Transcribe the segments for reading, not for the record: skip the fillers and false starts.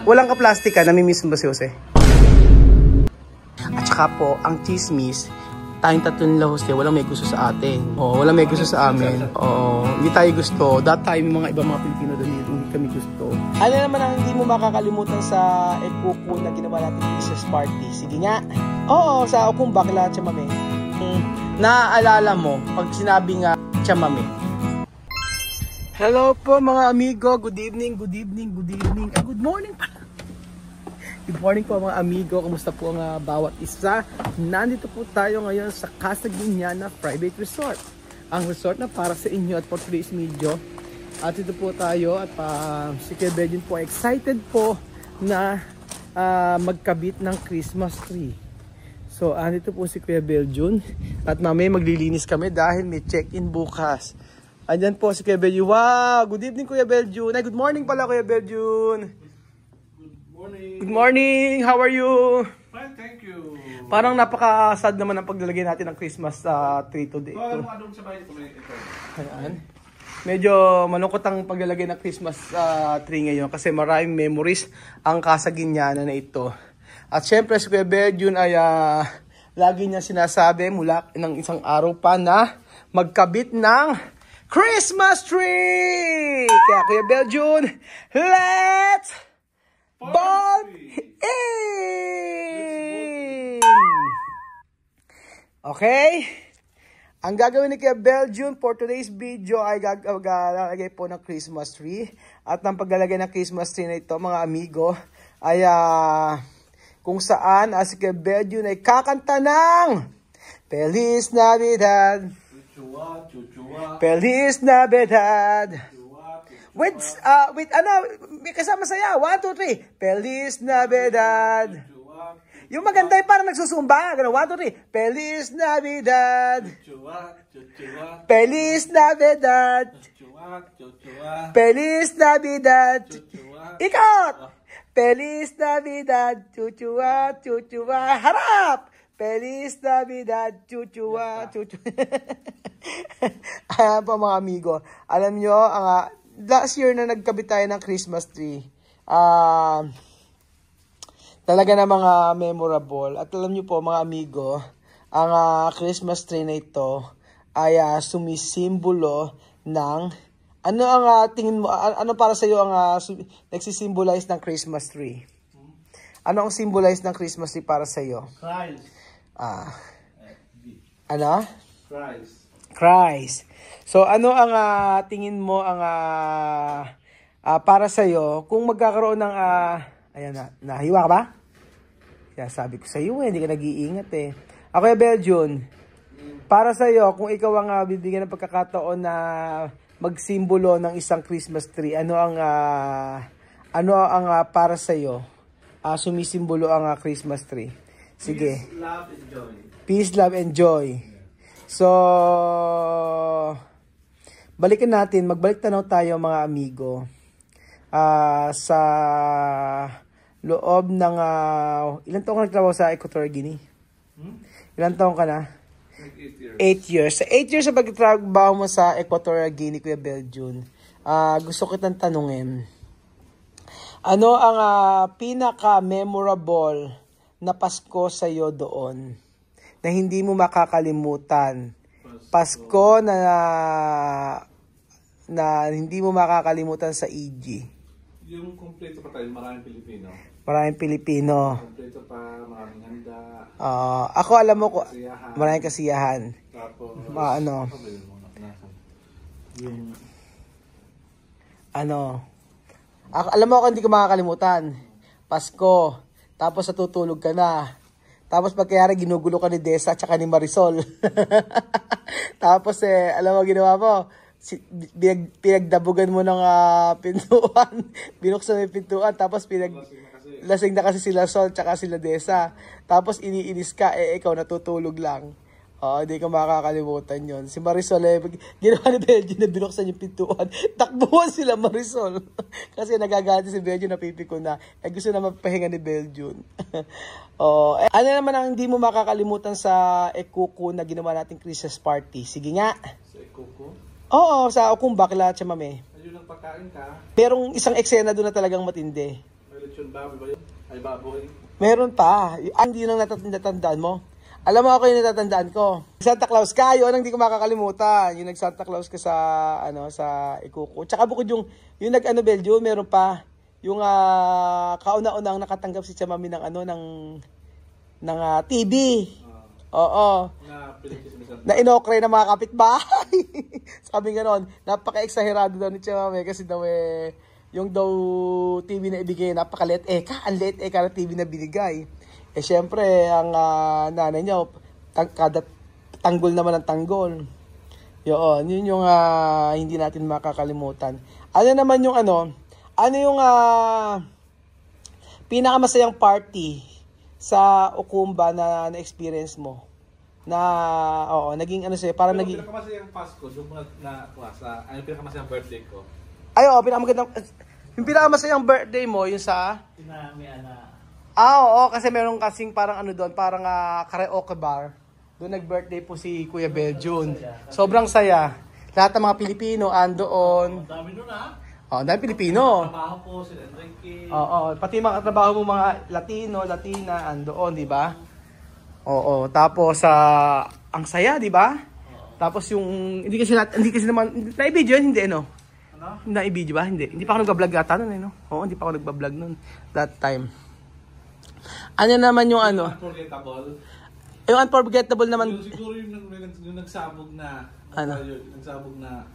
Walang ka-plastic ka, namimiss mo ba si Jose? At saka po, ang chismis, tayong tatlong nila Jose, walang may gusto sa atin. Oo, walang may gusto sa amin. Oo, hindi tayo gusto. That time, yung mga ibang mga Pilipino doon, hindi kami gusto. Ano naman ang hindi mo makakalimutan sa Ekuko na ginawa natin Christmas party? Sige nga. Oo, sa Okung Bakla, Chamame. Naaalala mo, pag sinabi nga, Chamame. Hello po mga amigo, good evening, good evening, good evening, good morning pala. Good morning po mga amigo, kumusta po ang bawat isa? Nandito po tayo ngayon sa Casa Guiñana Private Resort. Ang resort na para sa inyo at for today's video. At ito po tayo at si Kuya Beljun po excited po na magkabit ng Christmas tree. So andito po si Kuya Beljun at mamaya maglilinis kami dahil may check-in bukas. Andyan po si Kuya Beljun. Wow! Good evening Kuya Beljun. Ay, good morning pala Kuya Beljun. Good morning. Good morning. How are you? Fine, thank you. Parang napaka-sad naman ang paglalagay natin ng Christmas tree today. Ano sa bahay ito? Ayan. Medyo malungkot ang paglalagay ng Christmas tree ngayon kasi maraming memories ang Casa Guiñana na ito. At syempre si Kuya Beljun ay lagi niya sinasabi mula ng isang araw pa na magkabit ng Christmas tree! Kaya Kuya Beljun, let's ball in! Okay? Ang gagawin ni Kuya Beljun for today's video ay gagalagay po ng Christmas tree. At ang paglalagay ng Christmas tree na ito mga amigo ay kung saan si Kuya Beljun ay kakanta ng Feliz Navidad! Feliz Navidad. With may kasama saya. 1, 2, 3. Feliz Navidad. Yung maganda yung parang nagsusumba. 1, 2, 3. Feliz Navidad. Feliz Navidad. Feliz Navidad. Ikot. Feliz Navidad. Chuchua, chuchua. Harap. Feliz Navidad, chuchua, chuchua. Ayan po mga amigo. Alam nyo, last year na nagkabit tayo ng Christmas tree, talaga na mga memorable. At alam nyo po mga amigo, ang Christmas tree na ito ay sumisimbolo ng, ano ang tingin mo, ano para sa iyo ang nagsisimbolize ng Christmas tree? Ano ang symbolize ng Christmas tree para sa iyo? Christ. Ano? Christ. So ano ang tingin mo ang para sa iyo kung magkakaroon ng ayan nahiwa ka ba? Kaya sabi ko sa iyo hindi ka nag-iingat eh. Ako Kuya Beljun, para sa iyo kung ikaw ang bibigyan ng pagkakataon na magsimbolo ng isang Christmas tree, ano ang para sa iyo sumisimbolo ang Christmas tree? Sige. Peace, love, and joy. Peace, love, and joy. So, balikan natin. Magbalik tanaw tayo mga amigo. Sa loob ng... ilan taong ka nagtrabaho sa Equatorial Guinea? Ilan taong ka na? 8 years. Sa 8 years sa pagtrabaho mo sa Equatorial Guinea, Kuya Beljun, gusto kitang tanungin. Ano ang pinaka-memorable na Pasko sa iyo doon na hindi mo makakalimutan? Pasko na hindi mo makakalimutan sa EG. Yung kompleto pa tayo, maraming Pilipino. Maraming Pilipino. Kompleto pa, maraming handa. Ako alam mo ko, kasiyahan. maraming kasiyahan. Tapos, alam mo ako hindi ko makakalimutan. Pasko. Tapos natutulog ka na. Tapos pagkayari ginugulo ka ni Desa at saka ni Marisol. Tapos alam mo ginawa mo? Pinagdabugan mo ng pintuan. Binuksan mo yung pintuan. Tapos lasing na kasi sila Sol at saka sila Desa. Tapos iniinis ka, ikaw natutulog lang. Hindi ko makakalimutan yon. Si Marisol, ginawa ni Beljun na binuksan yung pintuan. Takbuhan sila Marisol. Kasi nagagati si Beljun, napipiko na. Gusto na mapahinga ni Beljun. Ano naman ang hindi mo makakalimutan sa Ekuko na ginawa nating Christmas party? Sige nga. Sa Ekuko? Oo, sa Okung Bakla, Chamame. Ayun ang pagkain ka. Merong isang eksena doon na talagang matindi. May lechon baboy ba yun? Ay baboy. Meron pa. Hindi nang natatandaan mo. Alam mo ako yung natatandaan ko. Santa Claus ka, yun ang hindi ko makakalimutan. Yung nag Santa Claus ka sa, sa Ikuko. Tsaka bukod yung nag Belgium, meron pa. Yung kauna-unang nakatanggap si Chamami ng ng TV. Oo. Na inokray ng mga kapitbahay. Sabi nga nun, napaka-exagerado daw ni Chamami kasi daw yung daw TV na ibigay, napaka-liit ang liit na TV na binigay. Syempre, ang nanay niya, kada tanggol naman ang tanggol. Yun yung hindi natin makakalimutan. Ano naman yung yung pinakamasayang party sa Ukumba na na-experience mo? Na, naging sa'yo, parang naging... Pinakamasayang Pasko, yung na-kuwasa, yung pinakamasayang birthday ko. Ay, yung pinakamasayang birthday mo, yung sa... Oo, kasi meron kasing parang doon, parang karaoke bar. Doon nag-birthday po si Kuya Beljun. Sobrang saya. Lahat ng mga Pilipino andoon. Ang dami nun Ang dami Pilipino. Trabaho ko, si Enrique. Pati mga katrabaho mo mga Latino, Latina, andoon, di ba? Oo, tapos ang saya, di ba? Tapos yung, hindi kasi naman, na-video yun, hindi na-video ba? Hindi pa ako nagbablog ata nun Oo, hindi pa ako nagbablog nun. That time. Ano naman yung Unforgettable. Yung unforgettable naman. Yung siguro yung nagsabog na. Nagsabog na.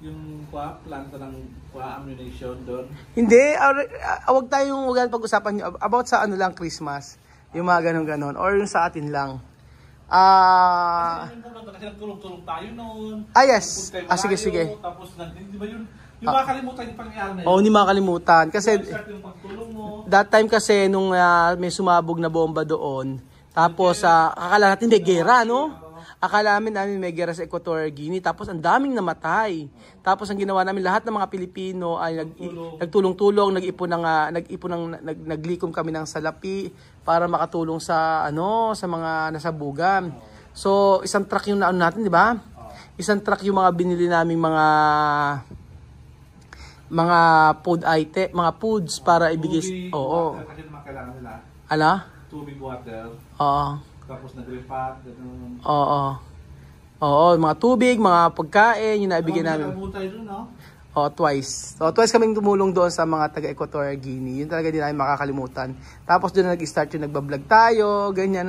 Yung planta ng ammunition doon. Hindi. Huwag tayong pag-usapan nyo. About sa lang, Christmas. Yung mga ganon-ganon. Or yung sa atin lang. Kasi nagtulong-tulong tayo noon. Yes. Sige. Tapos, di ba yun? Yung makakalimutan yung pangyayari na yun. Oo, hindi makakalimutan. Kasi, yung pagtulong mo. That time kasi, nung may sumabog na bomba doon, tapos, akala natin, hindi, gera, no? Akala namin may gera sa Equatorial Guinea, tapos ang daming namatay. Tapos, ang ginawa namin, lahat ng mga Pilipino ay nagtulong-tulong, naglikom kami ng salapi para makatulong sa, sa mga nasabugan. So, isang truck yung natin, di ba? Isang truck yung mga binili naming mga food item, mga foods para ibigay. Oo. Kasi naman kailangan nila. Tubig, water. Oo. Tapos nag-repack. Oo, mga tubig, mga pagkain, yung naibigay namin. Tayo doon, no? Twice. Twice kaming tumulong doon sa mga taga-Equatorial Guinea. Yun talaga hindi namin makakalimutan. Tapos doon na nag-start yung nagbablog tayo, ganyan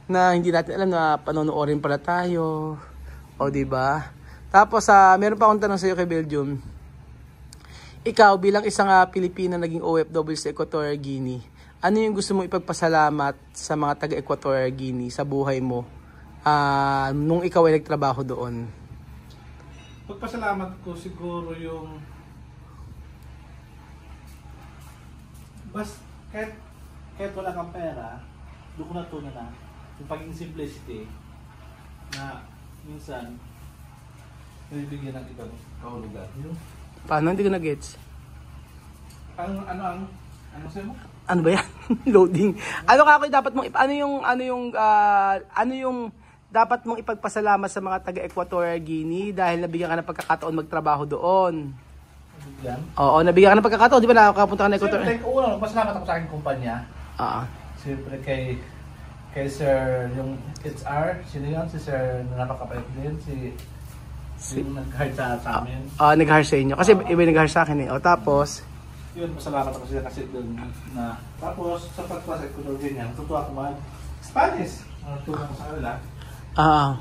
na hindi natin alam na panonoodin pala tayo. Diba? Tapos meron pa akong tanong sa iyo kay Belgium. Ikaw bilang isang Pilipina naging OFW sa Equatorial Guinea, ano yung gusto mong ipagpasalamat sa mga taga-Equatorial Guinea sa buhay mo nung ikaw ay nagtrabaho doon? Pagpasalamat ko siguro yung kahit wala kang pera, doon ko natunan na yung pagiging simplicity na minsan nabibigyan ng ibang kahulugan. Paano? Hindi ko na-gets. Ano sa'yo mo? Ano ba yan? Loading. Ano dapat mong ano yung dapat mong ipagpasalamat sa mga taga-Equatorial Guinea dahil nabigyan ka ng pagkakataon magtrabaho doon? Nabigyan? Oo, nabigyan ka ng pagkakataon. Di ba nakakapunta ka ng Equatorial? Siyempre, pasalamat ako sa aking kumpanya. Siyempre kay Sir, yung HR, sino yun? Si Sir napakapait din, yung nag-hire sa amin. Nag-hire sa inyo. Kasi iba nag-hire sa akin tapos? Yun, masalamat ako sila kasi doon na. Tapos, sa pagpasok ko doon ganyan, tutuwa ako mag-Spanish. Tulong ko sa kanila.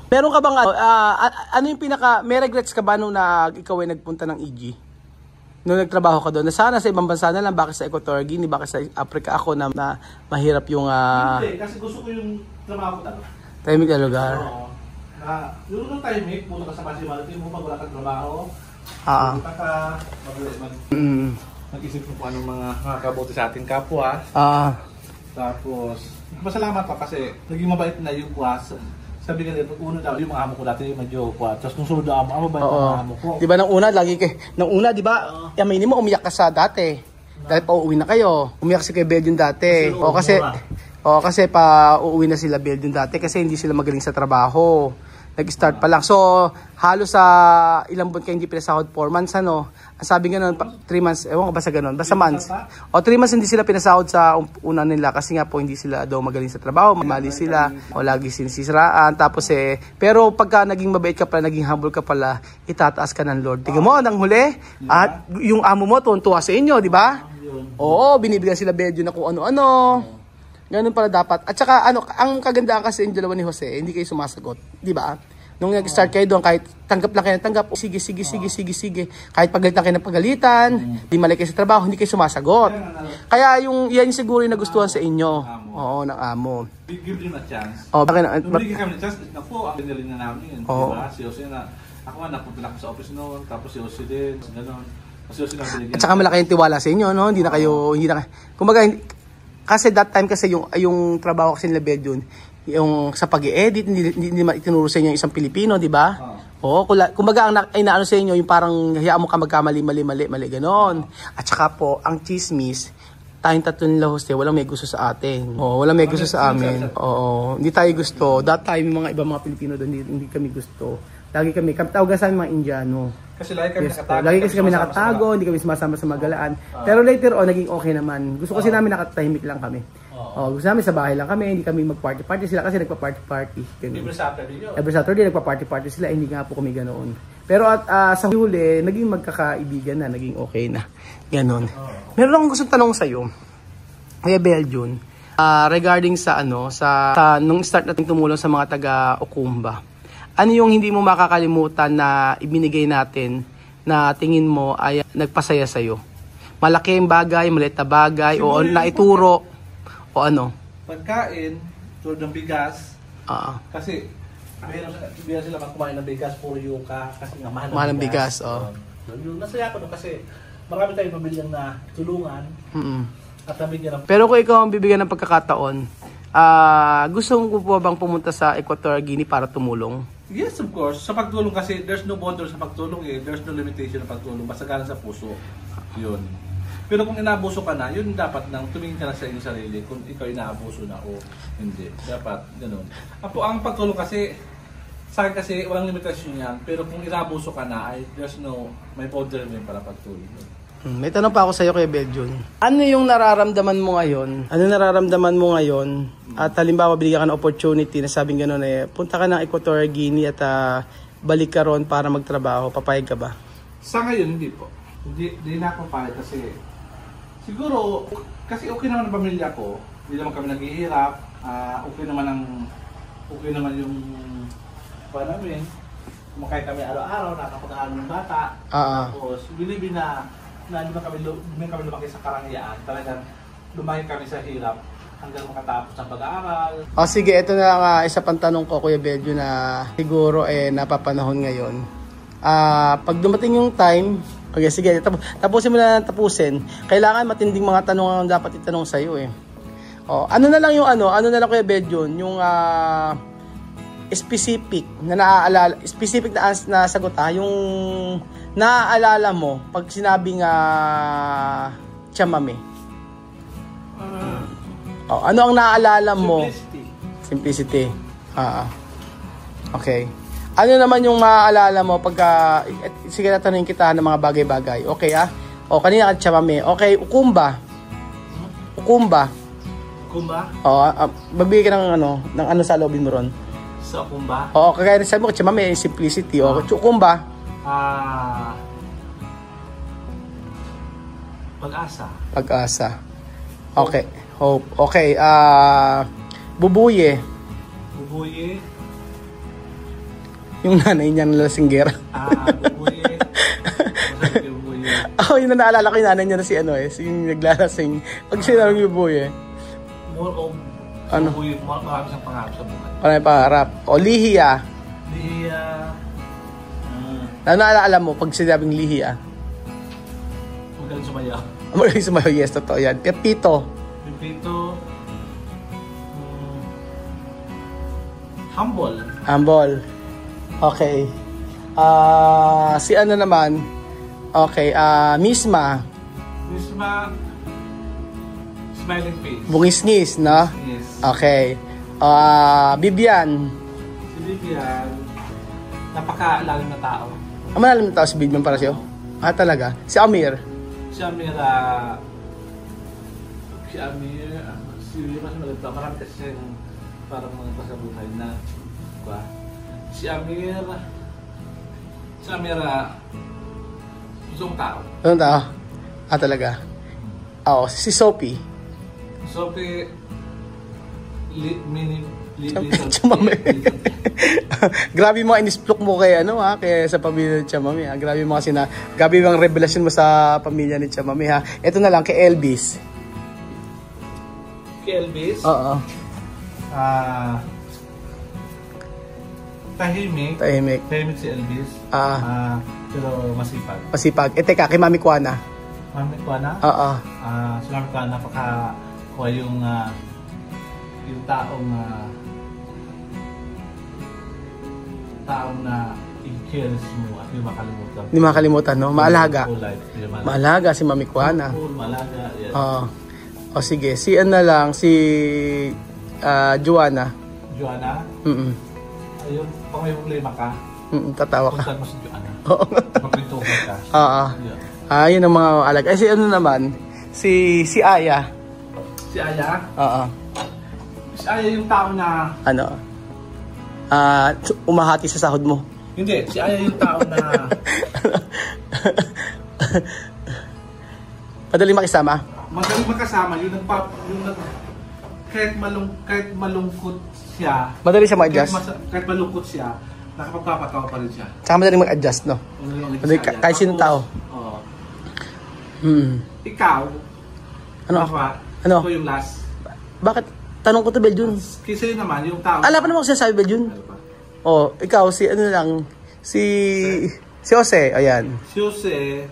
Meron ka bang, ano yung may regrets ka ba nung ikaw ay nagpunta ng EG? Nung nagtrabaho ka doon? Sana sa ibang bansa na lang, bakit sa Equatorial Guinea, bakit sa Africa ako na mahirap yung... Hindi, kasi gusto ko yung trabaho ko talaga. Tahimik na lugar. Oo. Yung tahimik, punta ka sa municipality mo pag wala kang trabaho. Punta ka, mag-isip mo kung anong mga makakabuti sa ating kapwa. Tapos, masalamat pa kasi naging mabait na yung kuwas. Sabi ka nila, una daw, yung mga amo ko dati medyo kuwas. Tapos nung sunod na amo ba yung mga amo ko? Diba nang una, diba, aminin mo, umiyak ka sa dati. Dahil pa uuwi na kayo. Umiyak si kay Belgium dati. Kasi pa uuwi na sila Belgium dati kasi hindi sila magaling sa trabaho. Nag-start pa lang. So, halos sa ilang buwan kayo hindi pinasahod, 4 months ano. Ang sabi nga nun, 3 months, ewan ko ba sa ganun, basta months. O 3 months hindi sila pinasahod sa una nila kasi nga po hindi sila daw magaling sa trabaho, mali sila, o lagi sinisiraan. Tapos pero pagka naging mabait ka pala, naging humble ka pala, itataas ka ng Lord. Tingnan mo, nang huli, at yung amo mo, tuwan-tuwa sa inyo, di ba? Oo, binibigyan sila bedyo na kung ano-ano. Ganun pala dapat. At saka, ang kagandahan kasi yung dalawa ni Jose, hindi kayo sumasagot, di ba? Nung nag-start kayo doon, kahit tanggap lang kayo ng tanggap, sige. Kahit pagalit lang kayo ng pagalitan, di mali kayo sa trabaho, hindi kayo sumasagot. Kaya yan siguro yung nagustuhan sa inyo. Oo, ng amo. Give them a chance. Oh, bakit Nung bigyan kami ng chance, naku, ang ganaling na namin. Diba? Si Jose na, ako nga, napunta lang sa office noon, tapos si Jose din, gano'n. Si Jose na binigyan. At saka malaki yung tiwala sa inyo, no? Hindi na kayo, kumbaga, kasi that time kasi yung trabaho kasi nila Bedyon, yung sa pag-i-edit, hindi naman itinuro sa inyo yung isang Pilipino, di ba? Oo, kumbaga ay naano sa inyo, yung parang hayaan mo ka magkamali, mali, ganon. At saka po, ang chismis, tayong tatlo nila Jose, walang may gusto sa atin. Oo, walang may gusto sa amin. Oo, hindi tayo gusto. That time, yung mga ibang mga Pilipino doon, hindi kami gusto. Lagi kami tawagan sa mga Indiano. Kasi lagi kami nakatago. Lagi kasi kami nakatago, hindi kami sumasama sa magalaan. Pero later on, naging okay naman. Gusto kasi namin nakatahimik lang kami. Gusto namin sa bahay lang kami, hindi kami mag-party-party sila kasi nagpa-party-party. Every Saturday nagpa-party-party sila, hindi nga po kami ganoon. Pero sa huli, naging magkakaibigan na, naging okay na. Ganon. Meron akong gustong tanong sa iyo, Kuya Beljun, regarding sa nung start natin tumulong sa mga taga-Okumba. Ano yung hindi mo makakalimutan na ibinigay natin na tingin mo ay nagpasaya sa iyo? Malaking bagay, maliit na bagay, o naituro, o ano? Pagkain, tulad ng bigas. Kasi, bihira sila kumain ng bigas, puro yuka, kasi nga mahal ng bigas. Nasaya ko kasi marami tayong pamilyang na tulungan. At nabigyan ng... Pero kung ikaw ang bibigyan ng pagkakataon, gusto mo po bang pumunta sa Equatorial Guinea para tumulong? Yes, of course. Sa pagtulong kasi, there's no border sa pagtulong eh. There's no limitation sa pagtulong. Basta galing sa puso. Yun. Pero kung inaabuso ka na, yun dapat nang tumingin ka na sa iyong sarili kung ikaw inaabuso na o hindi. Dapat, ganun. Ang pagtulong kasi, sa akin kasi, walang limitasyon yan. Pero kung inaabuso ka na, there's no, may border rin para pagtulong. May tanong pa ako sa iyo, Kuya Beljun. Ano yung nararamdaman mo ngayon? At halimbawa, binigyan ka ng opportunity na sabing gano'n punta ka ng Equatorial Guinea at balik ka ron para magtrabaho. Papayag ka ba? Sa ngayon, hindi po. Hindi na ako papayag kasi siguro, kasi okay naman ang pamilya ko. Hindi naman kami naghihirap. Okay naman yung namin. Kumakain kami araw-araw, nakapag-aaral ng bata. Tapos, believe na hindi kami lumaki sa karangyaan. Talagang lumaki kami sa hirap hanggang makatapos ng pag-aaral. Sige, ito na nga isa pang tanong ko, Kuya Beljo, na siguro napapanahon ngayon. Pag dumating yung time, okay, sige, tapusin mo na tapusin. Kailangan matinding mga tanong ang dapat itanong sa iyo ano na lang Kuya Beljo, yung specific na naaalala, specific na sagot yung naaalala mo pag sinabing chamame. Ano ang naaalala mo? Simplicity. Okay. Ano naman yung maaalala mo pagka sige tatanungin kita ng mga bagay-bagay. Okay kanina ka chamame. Okay, Ukumba. Magbigay ka ng ano sa lobby mo ron. Sa Ukumba? Kagaya rin sabi mo, chamame, simplicity. Ukumba. Pag-asa. Okay. Hope. Okay. Bubuye. Yung nanay niya na lasinggera. Bubuye. Yun na naalala ko yung nanay niya na si yung naglalasing. Pag sinabi yung bubuye. More of bubuye, marami siyang pangarap sa buhay. Marami pangarap. Lihiya. Naalala mo pag sinabing lihiya? Magaling sumayaw. Yes, totoo yan. Pepito. Humble. Okay. Si ano naman? Okay. Misma. Smiling face. Bungis-ngis, no? Yes. Okay. Bibian. Si Bibian. napakalalim na tao. Malalim na tao si Bidman para sa'yo? Talaga? Si Amir? Si Amir, mas malito. Marami kasi siyang parang mga pasabuhay na, diba? Si Amir, isang tao. Isang tao? Talaga? Oo, si Sophie. Sophie, Chamame. Grabe yung mga inisplok mo kay kay sa pamilya ni Chamame ha. Grabe yung mga grabe yung revelasyon mo sa pamilya ni Chamame ha. Ito na lang kay Elvis. Kay Elvis? Oo. Tahimik si Elvis. Pero masipag. Masipag. Teka, kay Mami Kuana. Mami Kuana? Oo. Si Mami Kuana kuha yung taong na i-cares mo at hindi makalimutan. Hindi makalimutan, no? Maalaga. Maalaga si Mami Kuana. Maalaga, yes. O sige, si lang, si Joanna. Joanna? Ayun, pang may problema ka? Tatawa ka. Puntan mo si Joanna. Oo. Magpintuhan ka. Yun ang mga alaga. Si naman, si Aya. Si Aya? Oo. Si Aya yung tao na... umahati sa sahod mo. Hindi, si Aya yung tao na... Madaling makisama? Madaling makasama, kahit malungkot siya... Madali siya ma-adjust? Kahit malungkot siya, nakapagpapatawa pa rin siya. Tsaka madaling mag-adjust, no? Kahit sinong tao. Oo. Ikaw? Ano? Ikaw yung last. Bakit? Tanong ko to, Beljun. Kasi naman, yung tao... Alam pa naman ko sinasabi, Beljun. Ikaw, si Jose, ayan. Si Jose,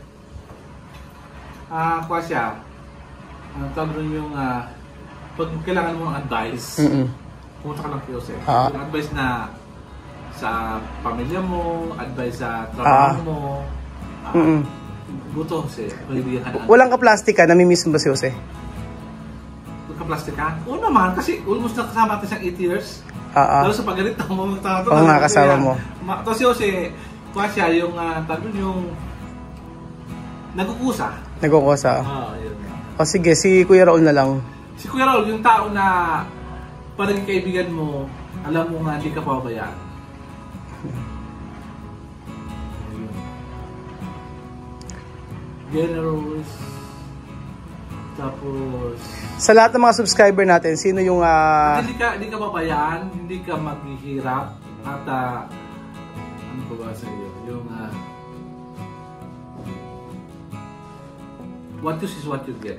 kuha siya. Tawag rin yung, pag kailangan mo ng advice, pumunta ka lang kay Jose. Yung advice na sa pamilya mo, advice sa trabaho mo, buto Jose. Walang ka-plastic ka, namimiss mo ba si Jose? Ka-plastic ka? Oo naman, kasi almost nakasama natin siyang 8 years. Lalo sa pagalit ng mga tao. Oo nga, kasama mo. Tapos si Jose, kuha siya yung, yung nagkukusa. Nagkukusa? Yun. Sige, si Kuya Raul na lang. Si Kuya Raul, yung tao na parang kaibigan mo, alam mo nga, hindi ka pabayaan. Generous. Tapos... Sa lahat ng mga subscriber natin, sino yung... Hindi ka pabayaan, hindi ka maghihirap, at ano ba ba sa iyo? Yung... what you see is what you get.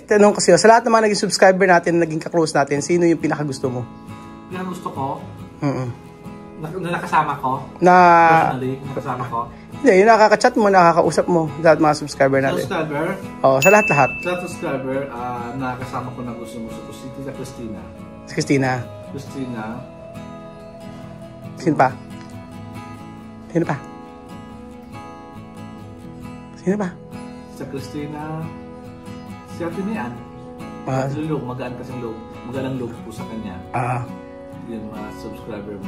Tanong ko sa'yo, sa lahat ng mga naging subscriber natin, naging ka-close natin, sino yung pinakagusto mo? Pinakagusto ko? Na nakasama ko? Personally, nakasama ko? Hindi, yung nakaka-chat mo, nakakausap mo sa mga subscriber natin. Subscriber? Sa lahat-lahat. Sa subscriber, nakasama ko na gusto mo si Tita Christina. Si Christina? Christina. Sino pa? Sino pa? Sino pa? Sa Christina. Si Ate Mian. Lulong, magaan kasing loob. Magaan ang loob po sa kanya. Yun, mga subscriber mo.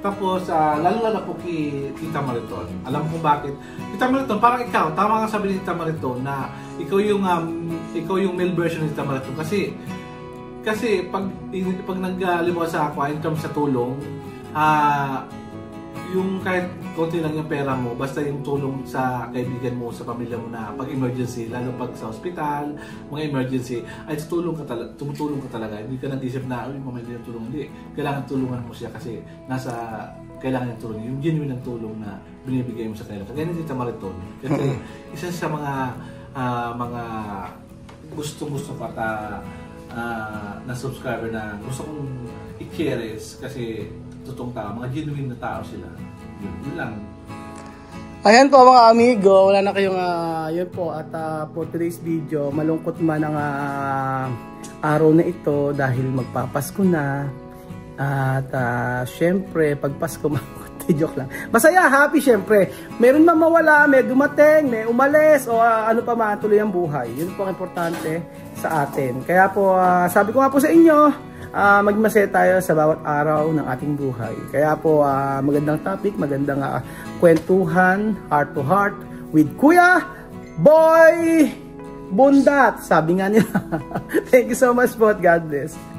Tapos, lalo po kay Tita Mariton. Alam mo kung bakit. Tita Mariton, parang ikaw, tama nga sabi ni Tita Mariton na ikaw yung male version ni Tita Mariton. Kasi pag naglimuha sa ako in terms sa tulong, yung kahit konti lang yung pera mo, basta yung tulong sa kaibigan mo, sa pamilya mo na pag emergency, lalo pag sa hospital, mga emergency, ay tumutulong ka talaga. Hindi ka nag-isip na, mamaya hindi yung tulong. Hindi. Kailangan tulungan mo siya kasi kailangan yung tulong. Yung genuine ng tulong na binibigay mo sa kanila. Kaya hindi Tita Mariton. Kasi isa sa mga gustong-gusto pa na subscriber na gusto kong i-cherish kasi totoong tao, mga genuine na tao sila. Yun lang. Ayan po mga amigo, wala na kayong yun po at for today's video, malungkot man ang araw na ito dahil magpapasko na at syempre pag Pasko joke lang. Masaya, happy syempre. Meron man mawala, may dumating, may umalis o ano pa man, tuloy ang buhay. Yun po ang importante. sa atin. Kaya po, sabi ko nga po sa inyo, maging masaya tayo sa bawat araw ng ating buhay. Kaya po, magandang topic, magandang kwentuhan, heart to heart, with Kuya Boy Bundat. Sabi nga nila. Thank you so much po. God bless.